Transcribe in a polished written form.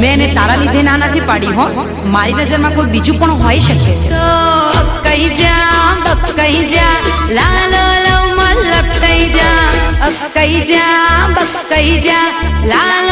મેં એને તારા લીધે ના નથી પાડી હો, મારી નજરમાં કોઈ બીજું પણ હોઈ શકે છે. કહી જા લાલો લવ માં લપટાઈ જા, કહી જા લાલો